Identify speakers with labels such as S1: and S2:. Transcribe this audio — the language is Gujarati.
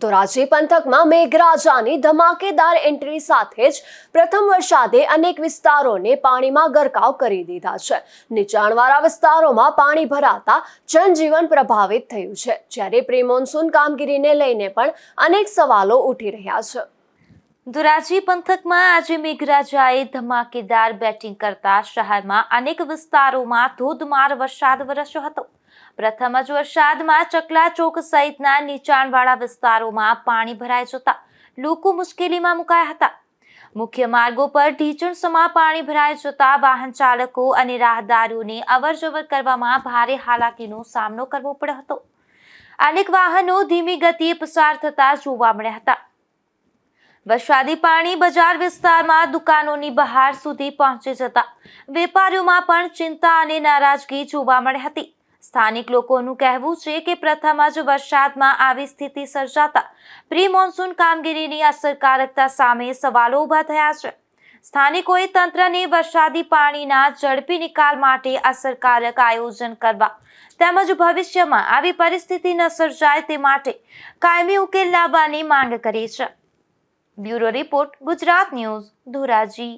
S1: ધોરાજી પંથકમાં મેઘરાજાની ધમાકેદાર એન્ટ્રી સાથે જ પ્રથમ વરસાદે અનેક વિસ્તારોને પાણીમાં ગરકાવ કરી દીધા છે। નીચાણવાળા વિસ્તારોમાં પાણી ભરાતા જનજીવન પ્રભાવિત થયું છે, જ્યારે પ્રી મોન્સૂન કામગીરીને લઈને પણ અનેક સવાલો ઉઠી રહ્યા છે।
S2: ધોરાજી પંથકમાં આજે મેઘરાજાએ ધમાકેદાર બેટિંગ કરતા શહેરમાં અનેક વિસ્તારોમાં ધોધમાર વરસાદ વરસ્યો હતો। પ્રથમ જ વરસાદમાં ચકલા ચોક સહિતના નીચાણવાળા વિસ્તારોમાં પાણી ભરાઈ જતા લોકો મુશ્કેલીમાં મુકાયા હતા। મુખ્ય માર્ગો પર ઢીચણસમાં પાણી ભરાઈ જતા વાહન ચાલકો અને રાહદારીઓને અવરજવર કરવામાં ભારે હાલાકીનો સામનો કરવો પડ્યો હતો। અનેક વાહનો ધીમી ગતિએ પસાર થતા જોવા મળ્યા હતા। વરસાદી પાણી બજાર વિસ્તારમાં દુકાનોની બહાર સુધી પહોંચી જતા વેપારીઓમાં પણ ચિંતા અને નારાજગી જોવા મળી હતી। સ્થાનિક લોકોનું કહેવું છે કે પ્રથમ જ વરસાદમાં આવી સ્થિતિ સર્જાતા પ્રી મોન્સૂન કામગીરીની અસરકારકતા સામે સવાલો ઊભા થયા છે। સ્થાનિકોએ તંત્રને વરસાદી પાણીના ઝડપી નિકાલ માટે અસરકારક આયોજન કરવા તેમજ ભવિષ્યમાં આવી પરિસ્થિતિ ન સર્જાય તે માટે કાયમી ઉકેલ લાવવાની માંગ કરી છે। Bureau report, Gujarat news, Dhoraji.